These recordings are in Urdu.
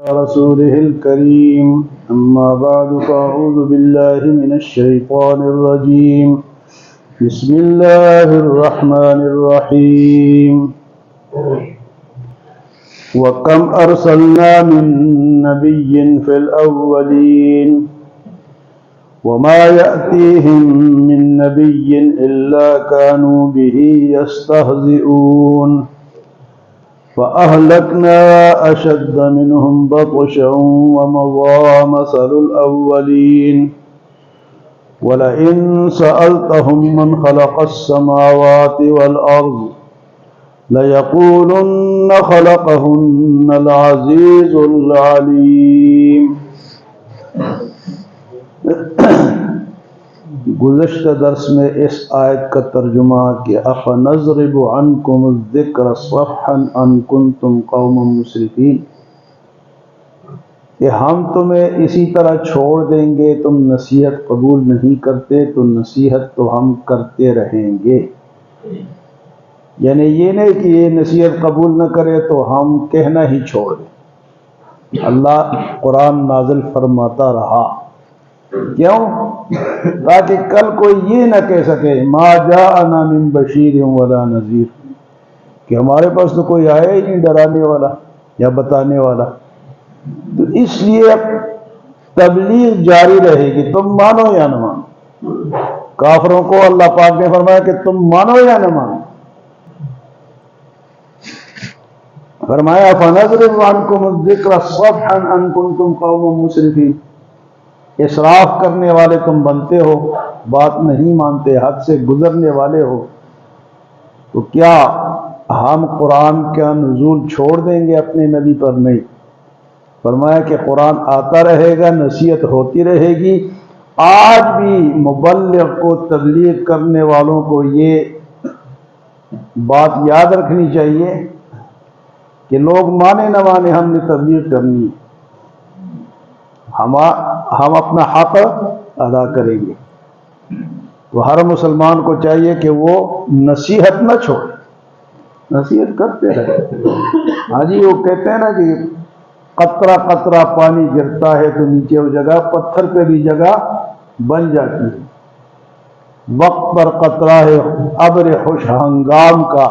رسوله الكريم أما بعد فأعوذ بالله من الشيطان الرجيم بسم الله الرحمن الرحيم وكم أرسلنا من نبي في الأولين وما يأتيهم من نبي إلا كانوا به يستهزئون فأهلكنا أشد منهم بطشا ومضى مثل الأولين ولئن سألتهم من خلق السماوات والأرض ليقولن خلقهن العزيز العليم۔ گزشتہ درس میں اس آیت کا ترجمہ کہ اَفَنَضْرِبُ عَنْكُمُ الذِّكْرَ صَفْحًا أَن كُنتُمْ قَوْمًا مُسْرِفِينَ، کہ ہم تمہیں اسی طرح چھوڑ دیں گے، تم نصیحت قبول نہیں کرتے تو نصیحت تو ہم کرتے رہیں گے۔ یعنی یہ نہیں کہ یہ نصیحت قبول نہ کرے تو ہم کہنا ہی چھوڑ دیں۔ اللہ قرآن نازل فرماتا رہا، کیوں؟ تاکہ کل کوئی یہ نہ کہہ سکے ما جاءنا من بشیر ولا نذیر، کہ ہمارے پاس تو کوئی آیا ہی نہیں ڈرانے والا یا بتانے والا۔ تو اس لیے تبلیغ جاری رہے گی، تم مانو یا نہ مانو۔ کافروں کو اللہ پاک نے فرمایا کہ تم مانو یا نہ مانو۔ فرمایا فَنَضْرِبُ عَنْكُمُ الذِّكْرَ صَفْحًا أَن كُنتُمْ قَوْمًا مُسْرِفِينَ، اسراف کرنے والے تم بنتے ہو، بات نہیں مانتے، حد سے گزرنے والے ہو، تو کیا ہم قرآن کا نزول چھوڑ دیں گے اپنے نبی پر؟ نہیں۔ فرمایا کہ قرآن آتا رہے گا، نصیحت ہوتی رہے گی۔ آج بھی مبلغ کو، تبلیغ کرنے والوں کو یہ بات یاد رکھنی چاہیے کہ لوگ مانے نہ مانے، ہم نے تبلیغ کرنی ہے، ہم اپنا حق ادا کریں گے۔ تو ہر مسلمان کو چاہیے کہ وہ نصیحت نہ چھوڑے، نصیحت کرتے رہے۔ ہاں جی، وہ کہتے ہیں نا کہ قطرہ قطرہ پانی گرتا ہے تو نیچے وہ جگہ پتھر پہ بھی جگہ بن جاتی ہے۔ وقت پر قطرہ ہے ابر خوش ہنگام کا،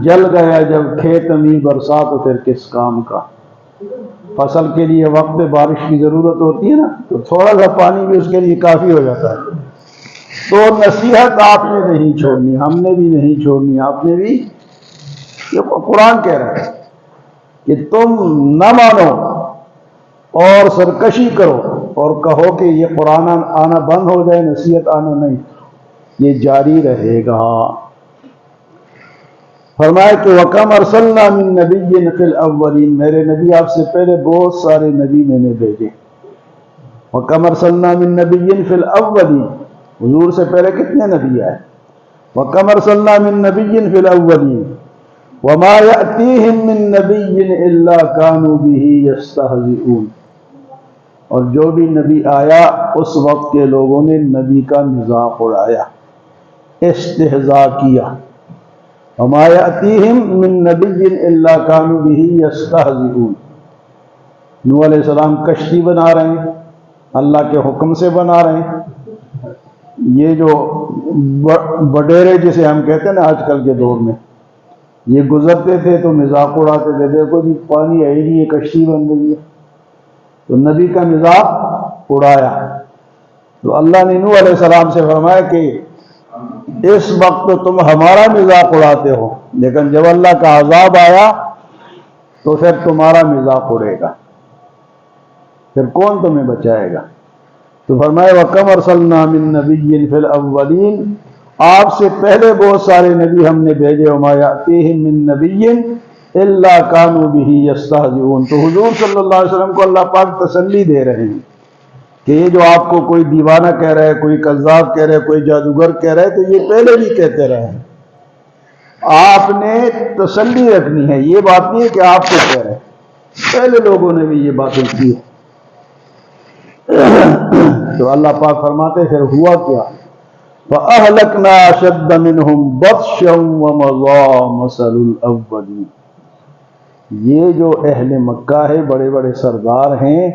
جل گیا جب کھیت میں برسات تو پھر کس کام کا۔ فصل کے لیے وقت بارش کی ضرورت ہوتی ہے نا، تو تھوڑا سا پانی بھی اس کے لیے کافی ہو جاتا ہے۔ تو نصیحت آپ نے نہیں چھوڑنی، ہم نے بھی نہیں چھوڑنی، آپ نے بھی۔ یہ قرآن کہہ رہا ہے کہ تم نہ مانو اور سرکشی کرو اور کہو کہ یہ قرآن آنا بند ہو جائے، نصیحت آنا نہیں، یہ جاری رہے گا۔ فرمایا کہ وَكَمْ أَرْسَلْنَا مِن نَبِيٍّ فِي الْأَوَّلِينَ، میرے نبی آپ سے پہلے بہت سارے نبی میں نے بھیجے۔ وَكَمْ أَرْسَلْنَا مِن نَبِيٍّ فِي الْأَوَّلِينَ، حضور سے پہلے کتنے نبی آئے؟ وَكَمْ أَرْسَلْنَا مِن نَبِيٍّ فِي الْأَوَّلِينَ وَمَا يَأْتِيهِم مِّن نَبِيٍّ إِلَّا كَانُوا بِهِ يَسْتَهْزِئُونَ، اور جو بھی نبی آیا اس وقت کے لوگوں نے نبی کا مذاق اڑایا، استہزاء کیا۔ وَمَا يَأْتِيهِم مِّن نَبِيٍّ إِلَّا كَانُوا بِهِ يَسْتَهْزِئُونَ۔ نوح علیہ السلام کشتی بنا رہے ہیں، اللہ کے حکم سے بنا رہے ہیں۔ یہ جو وڈیرے جسے ہم کہتے ہیں نا آج کل کے دور میں، یہ گزرتے تھے تو مذاق اڑاتے تھے، دیکھو جی پانی ہے ہی نہیں، یہ کشتی بن گئی ہے۔ تو نبی کا مذاق اڑایا۔ تو اللہ نے نوح علیہ السلام سے فرمایا کہ اس وقت تم ہمارا مذاق اڑاتے ہو، لیکن جب اللہ کا عذاب آیا تو پھر تمہارا مذاق اڑے گا، پھر کون تمہیں بچائے گا؟ تو فرمایا وَكَمْ أَرْسَلْنَا مِن نَبِيٍّ فِي الْأَوَّلِينَ، آپ سے پہلے بہت سارے نبی ہم نے بھیجے۔ وَمَا يَأْتِيهِم مِّن نَبِيٍّ إِلَّا كَانُوا بِهِ يَسْتَهْزِئُونَ۔ تو حضور صلی اللہ علیہ وسلم کو اللہ پاک تسلی دے رہے ہیں کہ یہ جو آپ کو کوئی دیوانہ کہہ رہا ہے، کوئی کذاب کہہ رہا ہے، کوئی جادوگر کہہ رہا ہے، تو یہ پہلے بھی کہتے رہے ہیں، آپ نے تسلی رکھنی ہے۔ یہ بات نہیں ہے کہ آپ کو کہہ رہے ہیں، پہلے لوگوں نے بھی یہ باتیں کی ہے۔ تو اللہ پاک فرماتے پھر ہوا کیا؟ فَأَهْلَكْنَا أَشَدَّ مِنْهُمْ بَطْشًا وَمَضَىٰ مَثَلُ الْأَوَّلِينَ، یہ جو اہل مکہ ہے بڑے بڑے سردار ہیں،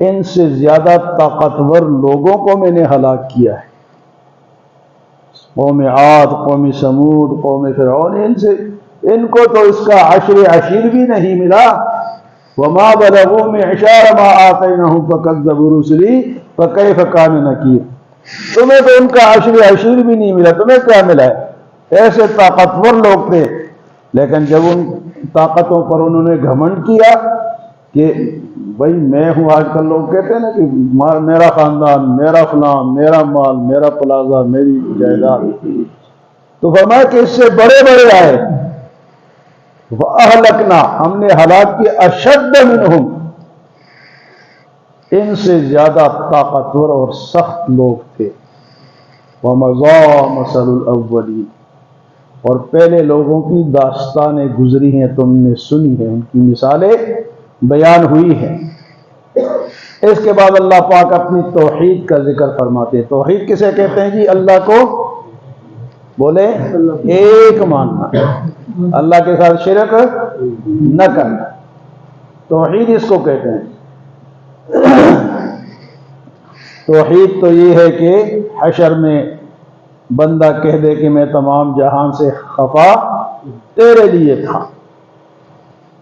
ان سے زیادہ طاقتور لوگوں کو میں نے ہلاک کیا ہے، قوم عاد، قوم سمود، قوم فرعون، ان کو تو اس کا عشر عشیر بھی نہیں ملا۔ وما بلغوا معشار ما آتیناہم فکذبوا رسلی فکیف کان نکیر۔ تمہیں تو ان کا عشر عشیر بھی نہیں ملا، تمہیں کیا ملا ہے؟ ایسے طاقتور لوگ تھے، لیکن جب ان طاقتوں پر انہوں نے گھمنڈ کیا کہ بھائی میں ہوں، آج کل لوگ کہتے ہیں نا کہ میرا خاندان، میرا فلان، میرا مال، میرا پلازہ، میری جائیداد، تو فرمایا کہ اس سے بڑے بڑے آئے، وَأَهْلَكْنَا، ہم نے ہلاک کیا، اشد منہم، ان سے زیادہ طاقتور اور سخت لوگ تھے، وَمَضَىٰ مَثَلُ الْأَوَّلِينَ، اور پہلے لوگوں کی داستانیں گزری ہیں، تم نے سنی ہیں، ان کی مثالیں بیان ہوئی ہیں۔ اس کے بعد اللہ پاک اپنی توحید کا ذکر فرماتے ہیں۔ توحید کسے کہتے ہیں جی؟ اللہ کو بولے ایک ماننا، اللہ کے ساتھ شرک نہ کرنا، توحید اس کو کہتے ہیں۔ توحید تو یہ ہے کہ حشر میں بندہ کہہ دے کہ میں تمام جہان سے خفا تیرے لیے تھا۔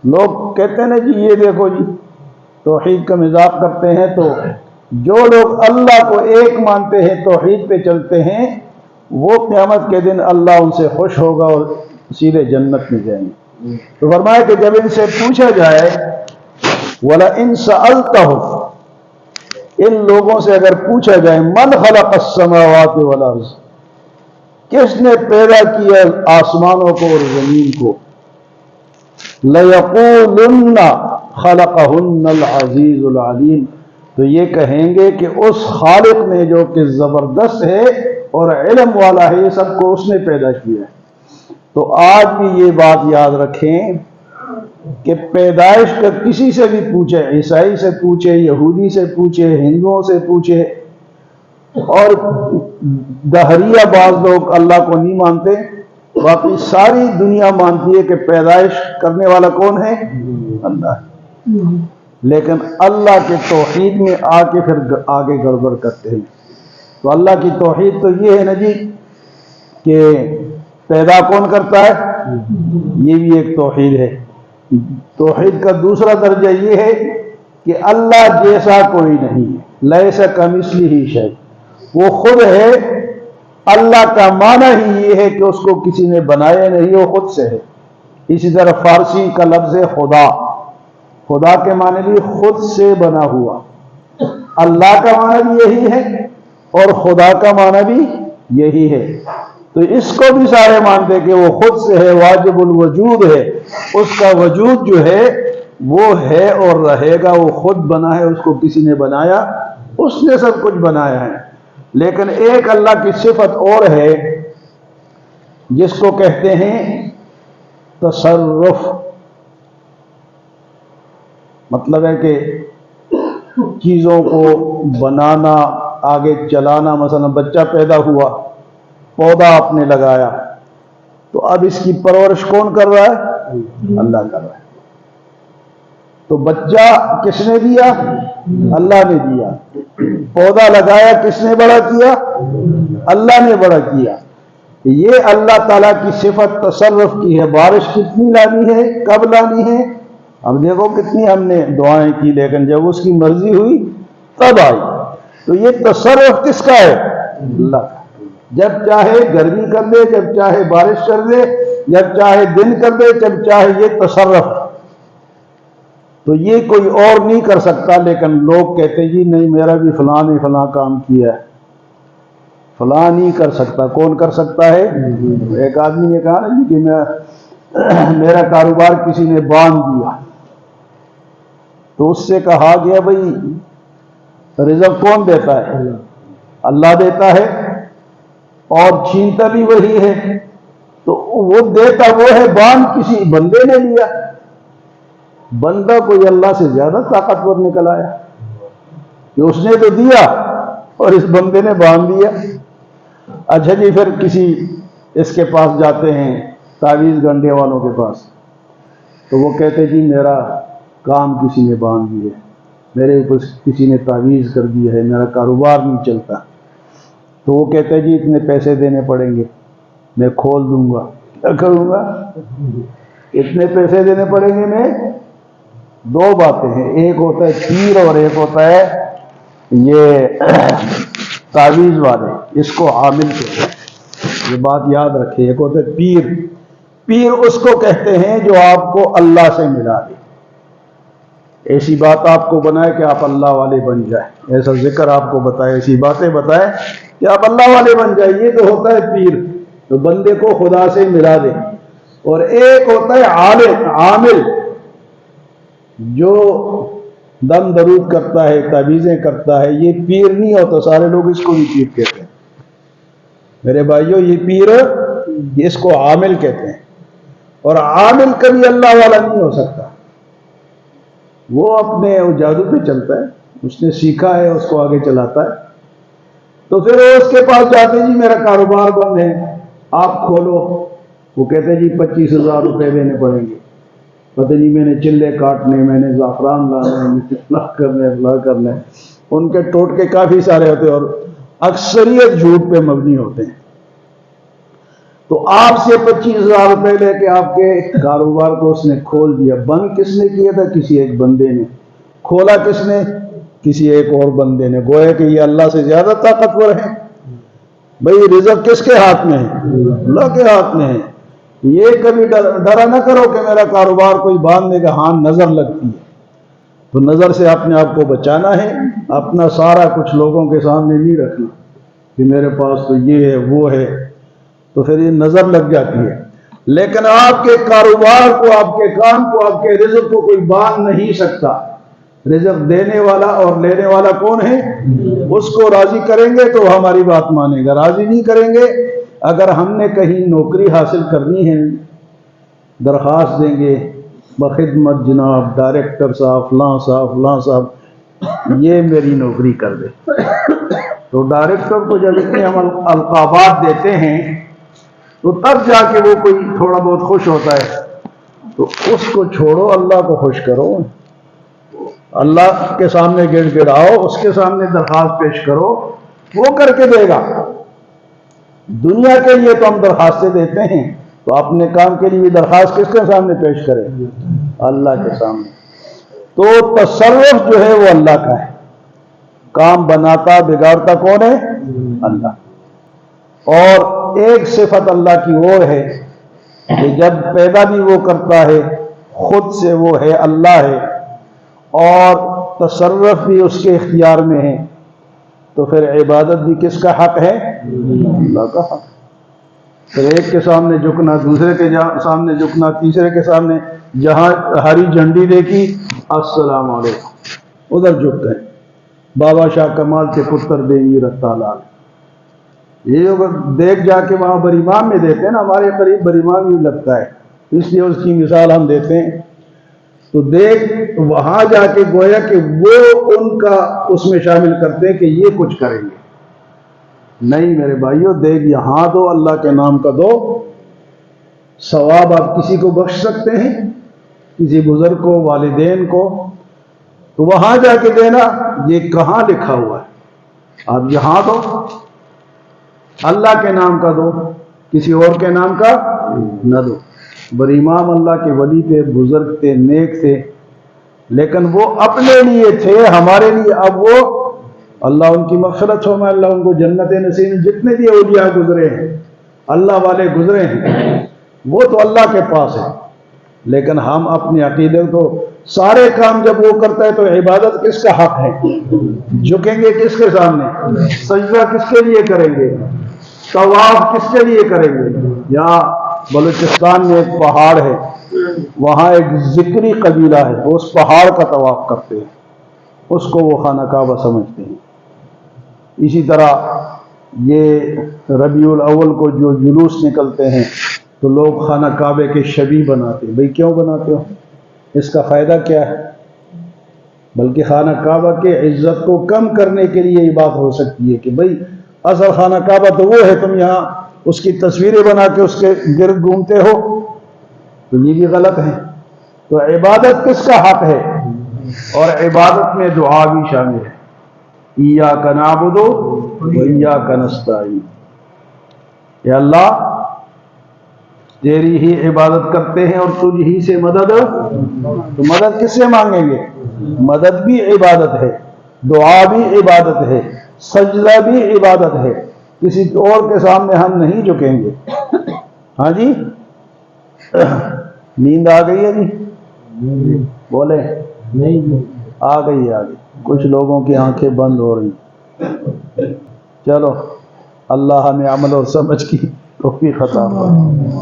لوگ کہتے ہیں نا جی یہ دیکھو جی توحید کا مذاق کرتے ہیں، تو جو لوگ اللہ کو ایک مانتے ہیں، توحید پہ چلتے ہیں، وہ قیامت کے دن اللہ ان سے خوش ہوگا اور سیدھے جنت میں جائیں گے۔ تو فرمایا کہ جب ان سے پوچھا جائے وَلَئِن سَأَلْتَهُمْ، ان لوگوں سے اگر پوچھا جائے من خلق السماوات والارض، کس نے پیدا کیا آسمانوں کو اور زمین کو، لَيَقُولُنَّ خَلَقَهُنَّ الْعَزِيزُ الْعَلِيمُ، تو یہ کہیں گے کہ اس خالق نے جو کہ زبردست ہے اور علم والا ہے، یہ سب کو اس نے پیدا کیا ہے۔ تو آج بھی یہ بات یاد رکھیں کہ پیدائش کا کسی سے بھی پوچھے، عیسائی سے پوچھے، یہودی سے پوچھے، ہندوؤں سے پوچھے، اور دہریہ بعض لوگ اللہ کو نہیں مانتے، باقی ساری دنیا مانتی ہے کہ پیدائش کرنے والا کون ہے؟ اللہ ہے، لیکن اللہ کے توحید میں آ کے پھر آگے گڑبڑ کرتے ہیں۔ تو اللہ کی توحید تو یہ ہے نا جی کہ پیدا کون کرتا ہے، یہ بھی ایک توحید ہے۔ توحید کا دوسرا درجہ یہ ہے کہ اللہ جیسا کوئی نہیں ہے، لیس کمثلہ شیء، وہ خود ہے۔ اللہ کا معنی ہی یہ ہے کہ اس کو کسی نے بنایا نہیں، وہ خود سے ہے۔ اسی طرح فارسی کا لفظ ہے خدا، خدا کے معنی بھی خود سے بنا ہوا، اللہ کا معنی بھی یہی ہے اور خدا کا معنی بھی یہی ہے۔ تو اس کو بھی سارے مانتے کہ وہ خود سے ہے، واجب الوجود ہے، اس کا وجود جو ہے وہ ہے اور رہے گا، وہ خود بنا ہے، اس کو کسی نے بنایا، اس نے سب کچھ بنایا ہے۔ لیکن ایک اللہ کی صفت اور ہے جس کو کہتے ہیں تصرف، مطلب ہے کہ چیزوں کو بنانا، آگے چلانا۔ مثلا بچہ پیدا ہوا، پودا آپ نے لگایا، تو اب اس کی پرورش کون کر رہا ہے؟ اللہ کر رہا ہے۔ تو بچہ کس نے دیا؟ اللہ نے دیا۔ پودا لگایا کس نے بڑا کیا؟ اللہ نے بڑا کیا۔ یہ اللہ تعالیٰ کی صفت تصرف کی ہے۔ بارش کتنی لانی ہے، کب لانی ہے؟ اب دیکھو کتنی ہم نے دعائیں کی، لیکن جب اس کی مرضی ہوئی تب آئی۔ تو یہ تصرف کس کا ہے؟ اللہ کا۔ جب چاہے گرمی کر دے، جب چاہے بارش کر دے، جب چاہے دن کر دے، جب چاہے، یہ تصرف۔ تو یہ کوئی اور نہیں کر سکتا، لیکن لوگ کہتے جی نہیں میرا بھی فلاں نے فلاں کام کیا ہے، فلاں نہیں کر سکتا۔ کون کر سکتا ہے؟ ایک آدمی نے کہا نا جی کہ میرا کاروبار کسی نے باندھ دیا، تو اس سے کہا گیا بھائی رزق کون دیتا ہے؟ اللہ دیتا ہے، اور چھینتا بھی وہی ہے، تو وہ دیتا وہ ہے، باندھ کسی بندے نے لیا۔ بندہ کوئی اللہ سے زیادہ طاقتور نکل آیا کہ اس نے تو دیا اور اس بندے نے باندھ دیا۔ اچھا جی، پھر کسی اس کے پاس جاتے ہیں، تعویذ گنڈے والوں کے پاس، تو وہ کہتے جی میرا کام کسی نے باندھ دیا ہے، میرے اوپر کسی نے تعویذ کر دیا ہے، میرا کاروبار نہیں چلتا. تو وہ کہتے جی اتنے پیسے دینے پڑیں گے، میں کھول دوں گا. کیا کروں گا؟ اتنے پیسے دینے پڑیں گے. میں دو باتیں ہیں، ایک ہوتا ہے پیر اور ایک ہوتا ہے یہ تعویذ والے، اس کو عامل کہتے ہیں. یہ بات یاد رکھیں. ایک ہوتا ہے پیر. پیر اس کو کہتے ہیں جو آپ کو اللہ سے ملا دے، ایسی بات آپ کو بنائے کہ آپ اللہ والے بن جائیں، ایسا ذکر آپ کو بتائے، ایسی باتیں بتائے کہ آپ اللہ والے بن جائیں. یہ تو ہوتا ہے پیر، تو بندے کو خدا سے ملا دے. اور ایک ہوتا ہے عامل، جو دم درود کرتا ہے، تعویذیں کرتا ہے. یہ پیر نہیں ہوتا، سارے لوگ اس کو بھی پیر کہتے ہیں. میرے بھائیوں یہ پیر، اس کو عامل کہتے ہیں. اور عامل کبھی اللہ والا نہیں ہو سکتا. وہ اپنے جادو پہ چلتا ہے، اس نے سیکھا ہے، اس کو آگے چلاتا ہے. تو پھر وہ اس کے پاس جاتے ہیں جی میرا کاروبار بند ہے، آپ کھولو. وہ کہتے ہیں جی 25,000 روپے دینے پڑیں گے. پتہ نہیں میں نے چلے کاٹنے، میں نے زعفران لانا ہے، میں نے فلاں کرنا ہے، فلاں کرنا ہے. ان کے ٹوٹکے کافی سارے ہوتے ہیں اور اکثریت جھوٹ پہ مبنی ہوتے ہیں. تو آپ سے 25,000 روپے لے کے آپ کے کاروبار کو اس نے کھول دیا. بند کس نے کیا تھا؟ کسی ایک بندے نے. کھولا کس نے؟ کسی ایک اور بندے نے. گویا کہ یہ اللہ سے زیادہ طاقتور ہے. بھئی رزق کس کے ہاتھ میں ہے؟ اللہ کے ہاتھ میں ہے. یہ کبھی ڈرا نہ کرو کہ میرا کاروبار کوئی باندھنے کا. ہاں نظر لگتی ہے، تو نظر سے اپنے آپ کو بچانا ہے. اپنا سارا کچھ لوگوں کے سامنے نہیں رکھنا کہ میرے پاس تو یہ ہے وہ ہے، تو پھر یہ نظر لگ جاتی ہے. لیکن آپ کے کاروبار کو، آپ کے کام کو، آپ کے رزق کو کوئی باندھ نہیں سکتا. رزق دینے والا اور لینے والا کون ہے؟ اس کو راضی کریں گے تو ہماری بات مانے گا، راضی نہیں کریں گے. اگر ہم نے کہیں نوکری حاصل کرنی ہے، درخواست دیں گے بخدمت جناب ڈائریکٹر صاحب، فلاں صاحب، فلاں صاحب یہ میری نوکری کر دے. تو ڈائریکٹر کو جب اتنے ہم القابات دیتے ہیں تو تب جا کے وہ کوئی تھوڑا بہت خوش ہوتا ہے. تو اس کو چھوڑو، اللہ کو خوش کرو. اللہ کے سامنے گڑ گڑاؤ، اس کے سامنے درخواست پیش کرو، وہ کر کے دے گا. دنیا کے لیے تو ہم درخواستیں دیتے ہیں، تو اپنے کام کے لیے درخواست کس کے سامنے پیش کریں؟ اللہ کے سامنے. تو تصرف جو ہے وہ اللہ کا ہے. کام بناتا بگاڑتا کون ہے؟ اللہ. اور ایک صفت اللہ کی وہ ہے کہ جب پیدا بھی وہ کرتا ہے، خود سے وہ ہے، اللہ ہے، اور تصرف بھی اس کے اختیار میں ہے. تو پھر عبادت بھی کس کا حق ہے؟ اللہ کا حق. پھر ایک کے سامنے جھکنا، دوسرے کے سامنے جھکنا، تیسرے کے سامنے، جہاں ہری جھنڈی دیکھی السلام علیکم ادھر جھک گئے. بابا شاہ کمال کے پتر دیوی رتا لال، یہ دیکھ جا کے وہاں بریمام میں دیتے ہیں نا، ہمارے قریب بریمام ہی لگتا ہے، اس لیے اس کی مثال ہم دیتے ہیں. تو دیکھ وہاں جا کے گویا کہ وہ ان کا اس میں شامل کرتے ہیں کہ یہ کچھ کریں گے. نہیں میرے بھائیو، دیکھ یہاں دو، اللہ کے نام کا دو. ثواب آپ کسی کو بخش سکتے ہیں، کسی بزرگ کو، والدین کو، تو وہاں جا کے دینا. یہ کہاں لکھا ہوا ہے؟ آپ یہاں دو، اللہ کے نام کا دو، کسی اور کے نام کا نہ دو. بڑے امام اللہ کے ولی تھے، بزرگ تھے، نیک تھے، لیکن وہ اپنے لیے تھے، ہمارے لیے. اب وہ اللہ ان کی مغفرت ہو، اللہ ان کو جنت نصیب. جتنے بھی اولیاء گزرے ہیں، اللہ والے گزرے ہیں، وہ تو اللہ کے پاس ہے. لیکن ہم اپنے عقیدے کو، سارے کام جب وہ کرتا ہے تو عبادت کس کا حق ہے؟ جھکیں گے کس کے سامنے؟ سجدہ کس کے لیے کریں گے؟ طواف کس کے لیے کریں گے؟ یہاں بلوچستان میں ایک پہاڑ ہے، وہاں ایک ذکری قبیلہ ہے، وہ اس پہاڑ کا طواف کرتے ہیں، اس کو وہ خانہ کعبہ سمجھتے ہیں. اسی طرح یہ ربیع الاول کو جو جلوس نکلتے ہیں تو لوگ خانہ کعبے کے شبیہ بناتے ہیں. بھئی کیوں بناتے ہو؟ اس کا فائدہ کیا ہے؟ بلکہ خانہ کعبہ کے عزت کو کم کرنے کے لیے یہ بات ہو سکتی ہے کہ بھئی اصل خانہ کعبہ تو وہ ہے، تم یہاں اس کی تصویریں بنا کے اس کے گرد گھومتے ہو، تو یہ بھی غلط ہے. تو عبادت کس کا حق ہے؟ اور عبادت میں دعا بھی شامل ہے، ایاک نعبد و ایاک نستعین، یا اللہ تیری ہی عبادت کرتے ہیں اور تجھ ہی سے مدد، تو مدد کس سے مانگیں گے؟ مدد بھی عبادت ہے، دعا بھی عبادت ہے، سجدہ بھی عبادت ہے، کسی اور کے سامنے ہم نہیں جھکیں گے۔ ہاں جی، نیند آ گئی ہے جی؟ بولے آ گئی، آ گئی، کچھ لوگوں کی آنکھیں بند ہو رہی۔ چلو اللہ ہمیں عمل اور سمجھ کی توفیق عطا فرمائے۔